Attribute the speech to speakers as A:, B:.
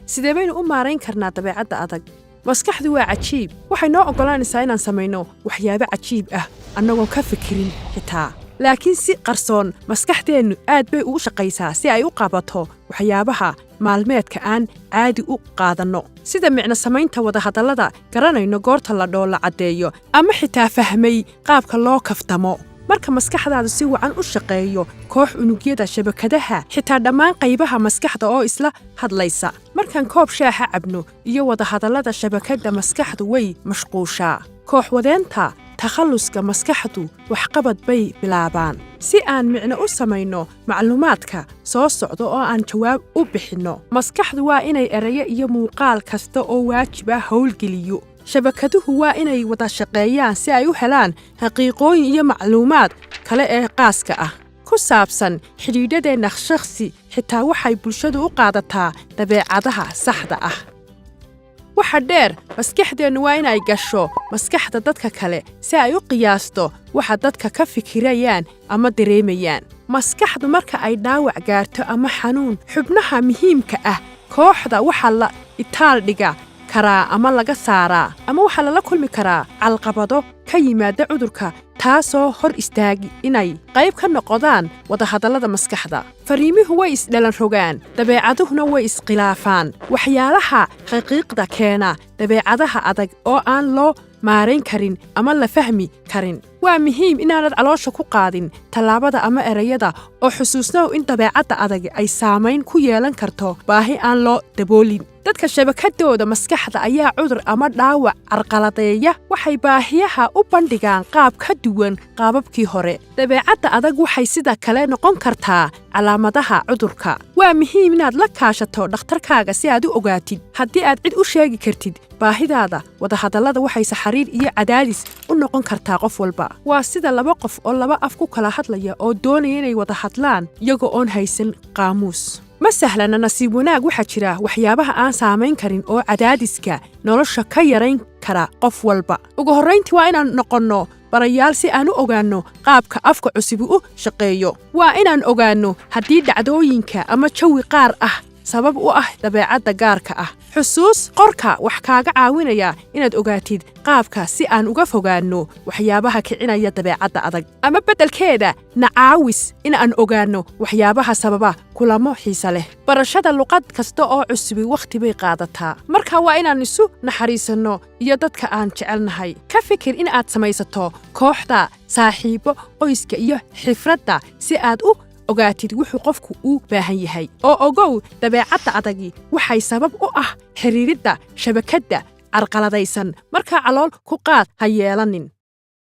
A: sidee baynu u maarayn karnaa dabeecadda adag maskaxdu waa cajiib waxay noo oggolaanaysaa inaan samayno waxyaabo cajiib ah annagoon ka fikirin xitaa laakiin si qarsoon maskaxdeennu aad bay ugu shaqaysaa si ay u qabato waxyaabaha maalmeedka aan caadi u qaadanno sida micno samaynta wadahadallada garanayno goorta la dhoolla caddeeyo ama xitaa fahmay qaabka loo kaftamo marka maskaxdaadu si wacan u shaqeeyo koox unugyada shabakadaha xitaa dhammaan qaybaha maskaxda oo isla hadlaysa markaan koob shaaha cabno iyo wadahadallada shabakadda maskaxdu way mashquushaa koox wadeenta takhalluska maskaxdu waxqabad bay bilaabaan si aan micno u samayno macluumaadka soo socdo oo aan jawaab u bixinno maskaxdu waa inay erayo iyo muuqaal kasta oo waajib ah howlgeliyo shabakaduhu waa inay wada shaqeeyaan si ay u helaan xaqiiqooyin iyo macluumaad kale ee qaaska ah ku saabsan xidhiidhadeenna shakhsi xitaa waxay bulshadu u qaadataa dabeecadaha saxda ah waxa dheer maskaxdeennu waa inay gasho maskaxda dadka kale si ay u qiyaasto waxa dadka ka fikirayaan ama dareemayaan maskaxdu marka ay dhaawac gaarto ama xanuun xubnaha muhiimka ah kooxda waxaa la itaal dhiga karaa ama laga saaraa ama waxaa lala kulmi karaa calqabado ka yimaada cudurka taasoo hor istaagi inay qayb ka noqdaan wadahadallada maskaxda fariimihu way isdhalan rogaan dabeecaduhuna way iskhilaafaan waxyaalaha xaqiiqda keena dabeecadaha adag oo aan loo maarayn karin ama la fahmi karin waa muhiim inaanad caloosha ku qaadin tallaabada ama erayada oo xusuusnow in dabeecadda adag ay saamayn ku yeelan karto baahi aan loo daboolin dadka shabakadooda maskaxda ayaa cudur ama dhaawac carqaladeeya waxay baahiyaha u bandhigaan qaab ka duwan qaababkii hore dabeecadda adag waxay sida kale noqon kartaa calaamadaha cudurka waa muhiim inaad la kaashato dhakhtarkaaga si aad u ogaatid haddii aad cid u sheegi kartid baahidaada wadahadallada waxayse xiriir iyo cadaadis u noqon kartaa qof walba waa sida laba qof oo laba af ku kala hadlaya oo doonaya inay wada hadlaan iyagoo oon haysan qaamuus ma sahlana nasiib wanaag waxaa jira waxyaabaha aan saamayn karin oo cadaadiska nolosha ka yarayn kara qof walba ugu horrayntii waa inaan noqonno barayaal si aan u ogaanno qaabka afka cusubi u shaqeeyo waa inaan ogaanno haddii dhacdooyinka ama jawi qaar ah sabab u ah dabeecadda gaarka ah xusuus qorka wax kaaga caawinaya inaad ogaatid qaabka si aan uga fogaanno waxyaabaha kicinaya dabeecadda adag ama beddelkeeda nacaawis inaan ogaanno waxyaabaha sababa kulamo xiise leh barashada luqad kasta oo cusubi wakhti bay qaadataa marka waa inaan isu naxariisanno iyo dadka aan jecelnahay ka fikir in aad samaysato kooxda saaxiibo qoyska iyo xifradda si aad u ogaatid wuxuu qofku u baahan yahay oo ogow dabeecadda adagi waxay sabab u ah xiriiridda shabakadda carqaladaysan markaa calool ku qaad ha yeelanin